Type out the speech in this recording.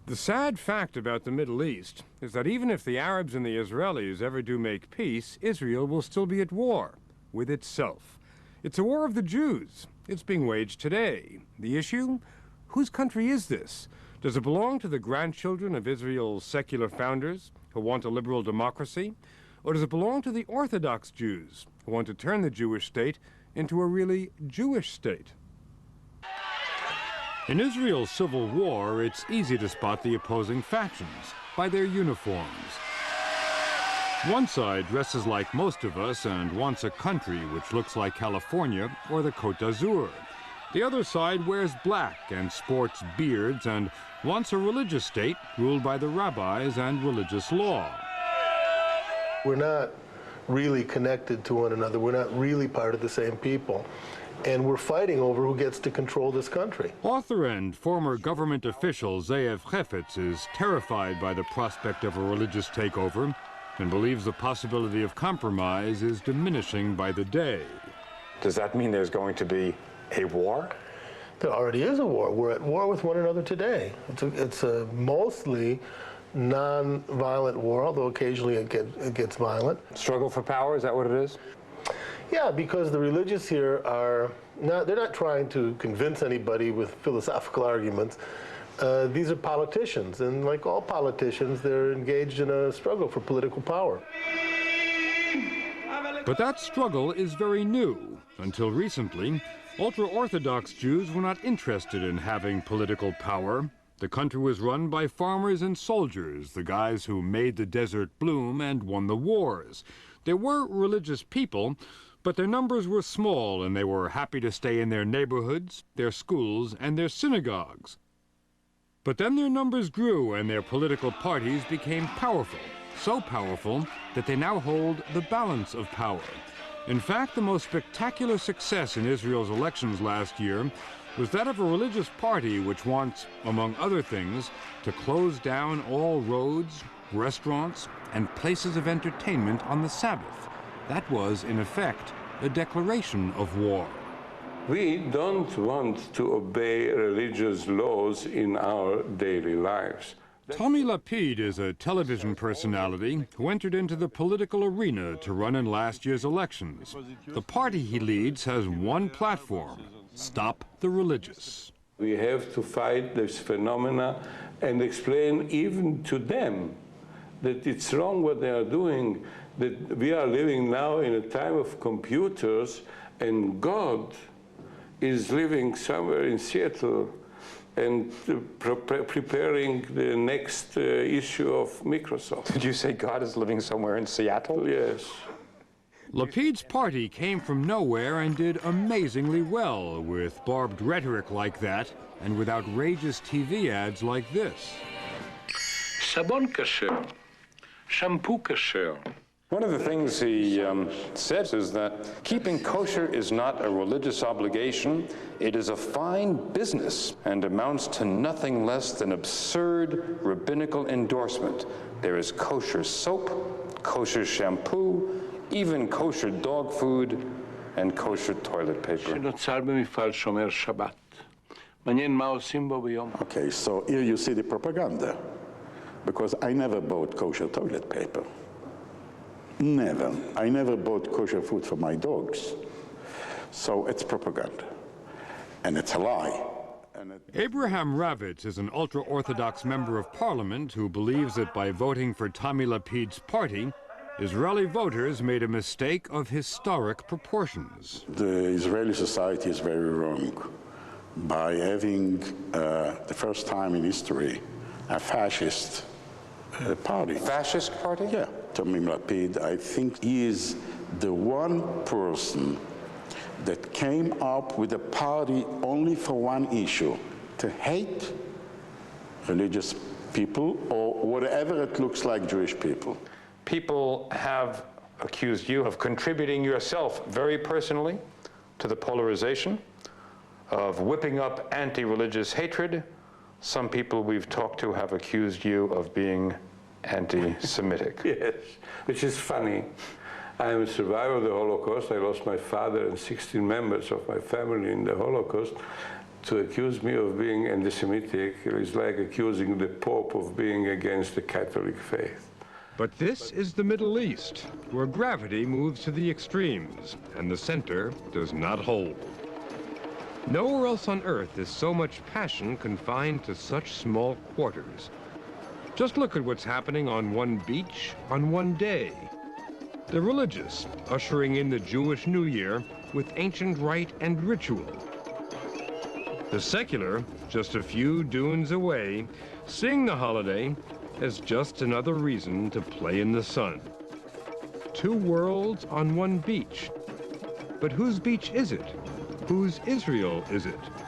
The sad fact about the Middle East is that even if the Arabs and the Israelis ever do make peace, Israel will still be at war with itself. It's a war of the Jews. It's being waged today. The issue? Whose country is this? Does it belong to the grandchildren of Israel's secular founders who want a liberal democracy? Or does it belong to the Orthodox Jews who want to turn the Jewish state into a really Jewish state? In Israel's civil war, it's easy to spot the opposing factions by their uniforms. One side dresses like most of us and wants a country which looks like California or the Côte d'Azur. The other side wears black and sports beards and wants a religious state ruled by the rabbis and religious law. We're not really connected to one another. We're not really part of the same people. And we're fighting over who gets to control this country. Author and former government official Ze'ev Chefetz is terrified by the prospect of a religious takeover and believes the possibility of compromise is diminishing by the day. Does that mean there's going to be a war? There already is a war. We're at war with one another today. It's a mostly non-violent war, although occasionally it gets violent. Struggle for power, is that what it is? Yeah, because the religious here are they're not trying to convince anybody with philosophical arguments. These are politicians, and like all politicians, they're engaged in a struggle for political power. But that struggle is very new. Until recently, ultra-Orthodox Jews were not interested in having political power. The country was run by farmers and soldiers, the guys who made the desert bloom and won the wars. There were religious people, but their numbers were small, and they were happy to stay in their neighborhoods, their schools, and their synagogues. But then their numbers grew, and their political parties became powerful, so powerful that they now hold the balance of power. In fact, the most spectacular success in Israel's elections last year was that of a religious party which wants, among other things, to close down all roads, restaurants, and places of entertainment on the Sabbath. That was, in effect, a declaration of war. We don't want to obey religious laws in our daily lives. Tommy Lapid is a television personality who entered into the political arena to run in last year's elections. The party he leads has one platform: stop the religious. We have to fight this phenomena and explain even to them that it's wrong what they are doing, that we are living now in a time of computers and God is living somewhere in Seattle and preparing the next issue of Microsoft. Did you say God is living somewhere in Seattle? Yes. Lapid's party came from nowhere and did amazingly well with barbed rhetoric like that and with outrageous TV ads like this. Sabon kasher, shampoo kasher. One of the things he says is that keeping kosher is not a religious obligation. It is a fine business and amounts to nothing less than absurd rabbinical endorsement. There is kosher soap, kosher shampoo, even kosher dog food, and kosher toilet paper. Okay, so here you see the propaganda, because I never bought kosher toilet paper. Never. I never bought kosher food for my dogs. So it's propaganda. And it's a lie. Abraham Ravitz is an ultra-Orthodox member of parliament who believes that by voting for Tommy Lapid's party, Israeli voters made a mistake of historic proportions. The Israeli society is very wrong by having, the first time in history, a fascist party. Fascist party? Yeah. Tommy Lapid, I think he is the one person that came up with a party only for one issue: to hate religious people or whatever it looks like Jewish people. People have accused you of contributing yourself very personally to the polarization, of whipping up anti-religious hatred. Some people we've talked to have accused you of being anti-Semitic. Yes, which is funny. I am a survivor of the Holocaust. I lost my father and 16 members of my family in the Holocaust. To accuse me of being anti-Semitic is like accusing the Pope of being against the Catholic faith. But this is the Middle East, where gravity moves to the extremes and the center does not hold. Nowhere else on Earth is so much passion confined to such small quarters. Just look at what's happening on one beach on one day. The religious ushering in the Jewish New Year with ancient rite and ritual. The secular, just a few dunes away, seeing the holiday as just another reason to play in the sun. Two worlds on one beach. But whose beach is it? Whose Israel is it?